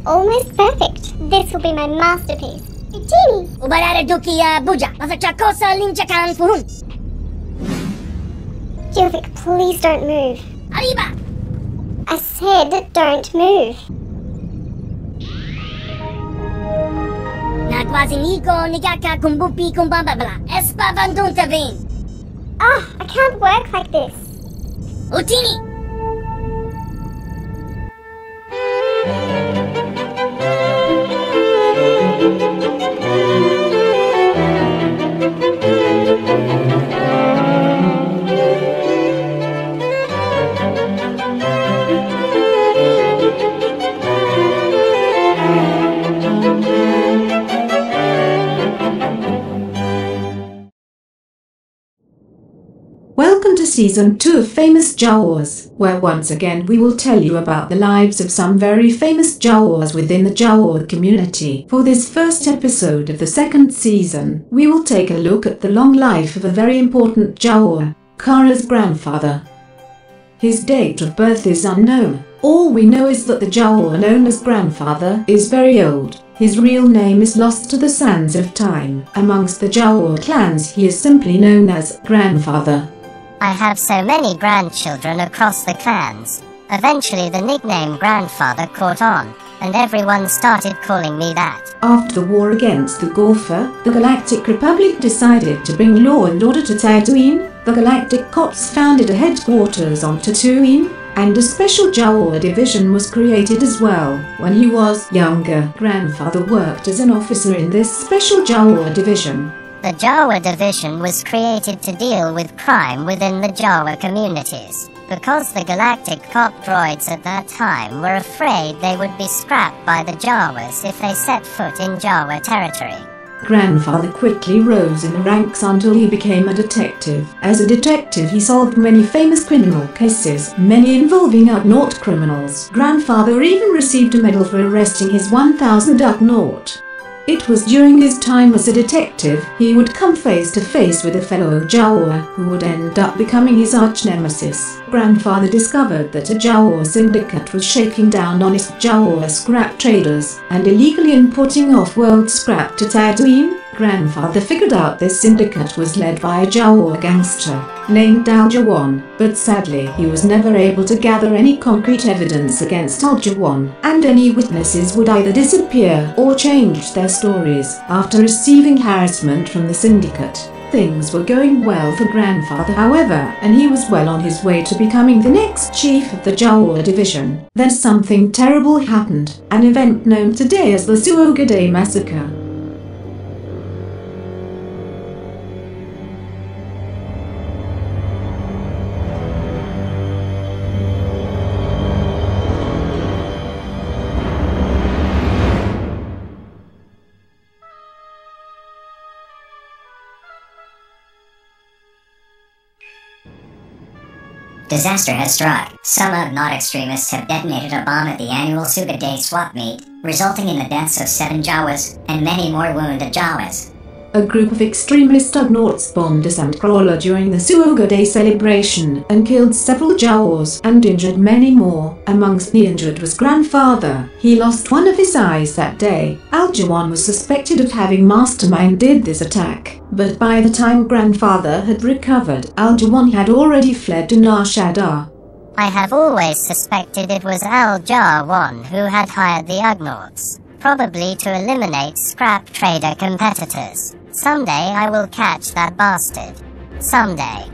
almost perfect. This will be my masterpiece. Genie! Ubarare dukia buja, masachakosa linchakan furun. Jovik, please don't move. Arriba! I said don't move. Nagwaziniko nigaka kumbupi kumbambabla. Espa vandunta vin. Ah, I can't work like this. Utini! Welcome to Season 2 of Famous Jawas, where once again we will tell you about the lives of some very famous Jawas within the Jawa community. For this first episode of the second season, we will take a look at the long life of a very important Jawa, Kara's grandfather. His date of birth is unknown. All we know is that the Jawa known as grandfather is very old. His real name is lost to the sands of time. Amongst the Jawa clans he is simply known as grandfather. I have so many grandchildren across the clans. Eventually the nickname grandfather caught on, and everyone started calling me that. After the war against the Gorfa, the Galactic Republic decided to bring law and order to Tatooine. The Galactic Cops founded a headquarters on Tatooine, and a special Jawa division was created as well. When he was younger, grandfather worked as an officer in this special Jawa division. The Jawa division was created to deal with crime within the Jawa communities, because the Galactic Cop droids at that time were afraid they would be scrapped by the Jawas if they set foot in Jawa territory. Grandfather quickly rose in the ranks until he became a detective. As a detective he solved many famous criminal cases, many involving Ugnaught criminals. Grandfather even received a medal for arresting his 1000 Ugnaught. It was during his time as a detective he would come face to face with a fellow Jawa who would end up becoming his arch-nemesis. Grandfather discovered that a Jawa syndicate was shaking down honest Jawa scrap traders and illegally importing off-world scrap to Tatooine. Grandfather figured out this syndicate was led by a Jawa gangster named Aljawan, but sadly he was never able to gather any concrete evidence against Aljawan, and any witnesses would either disappear or change their stories. After receiving harassment from the syndicate, things were going well for grandfather however, and he was well on his way to becoming the next chief of the Jawa division. Then something terrible happened, an event known today as the Suoga Day Massacre. Disaster has struck. Some Ugnaught extremists have detonated a bomb at the annual Suga Day swap meet, resulting in the deaths of 7 Jawas and many more wounded Jawas. A group of extremist Ugnaughts bombed a sandcrawler during the Suoga Day celebration and killed several Jawas and injured many more. Amongst the injured was grandfather. He lost one of his eyes that day. Aljawan was suspected of having masterminded this attack, but by the time grandfather had recovered, Aljawan had already fled to Nar Shaddaa. I have always suspected it was Aljawan who had hired the Ugnaughts, probably to eliminate scrap trader competitors. Someday I will catch that bastard. Someday.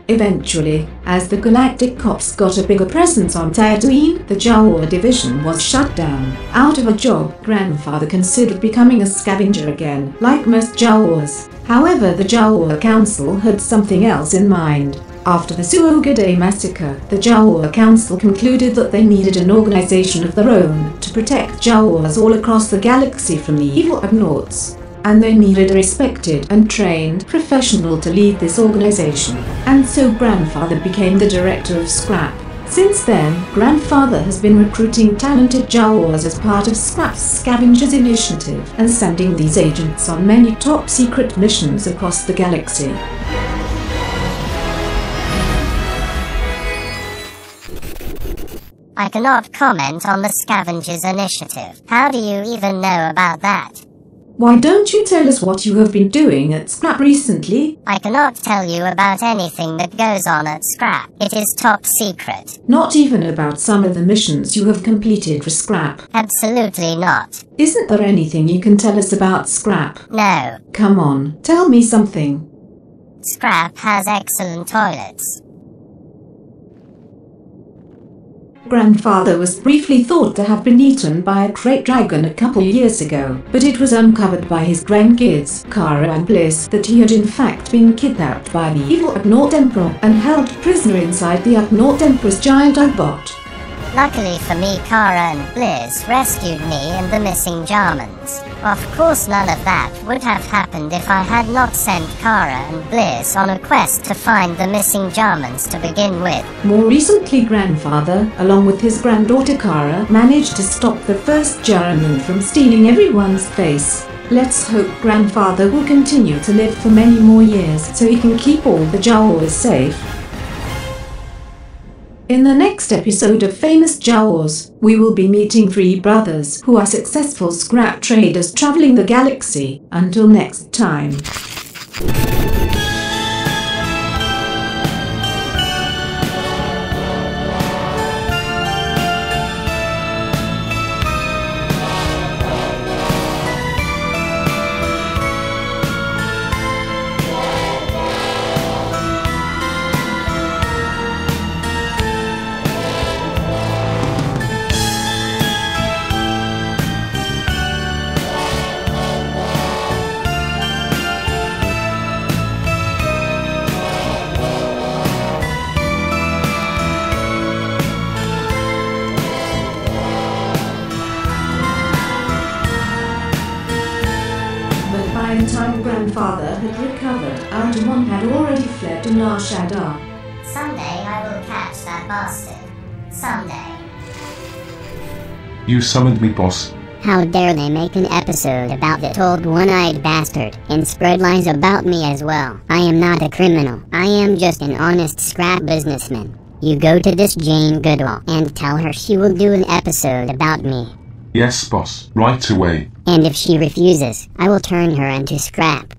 Eventually, as the Galactic Cops got a bigger presence on Tatooine, the Jawa division was shut down. Out of a job, grandfather considered becoming a scavenger again, like most Jawas. However, the Jawa Council had something else in mind. After the Suoga Day Massacre, the Jawa Council concluded that they needed an organization of their own to protect Jawas all across the galaxy from the evil Ugnaughts. And they needed a respected and trained professional to lead this organization. And so grandfather became the director of Scrap. Since then, grandfather has been recruiting talented Jawas as part of Scrap's Scavengers Initiative and sending these agents on many top-secret missions across the galaxy. I cannot comment on the Scavengers Initiative. How do you even know about that? Why don't you tell us what you have been doing at Scrap recently? I cannot tell you about anything that goes on at Scrap. It is top secret. Not even about some of the missions you have completed for Scrap? Absolutely not. Isn't there anything you can tell us about Scrap? No. Come on, tell me something. Scrap has excellent toilets. Grandfather was briefly thought to have been eaten by a great dragon a couple years ago, but it was uncovered by his grandkids, Kara and Bliss, that he had in fact been kidnapped by the evil Ugnaught Emperor and held prisoner inside the Ugnaught Emperor's giant Ugbot. Luckily for me, Kara and Bliss rescued me and the missing Jarmans. Of course, none of that would have happened if I had not sent Kara and Bliss on a quest to find the missing Jarmans to begin with. More recently, Grandfather, along with his granddaughter Kara, managed to stop the first Jarman from stealing everyone's face. Let's hope Grandfather will continue to live for many more years so he can keep all the Jawas safe. In the next episode of Famous Jawas, we will be meeting 3 brothers who are successful scrap traders traveling the galaxy. Until next time. By the time Grandfather had recovered, Algernon had already fled to Nar Shaddaa. Someday I will catch that bastard. Someday. You summoned me, boss. How dare they make an episode about that old one-eyed bastard and spread lies about me as well. I am not a criminal. I am just an honest scrap businessman. You go to this Jane Goodall and tell her she will do an episode about me. Yes, boss. Right away. And if she refuses, I will turn her into scrap.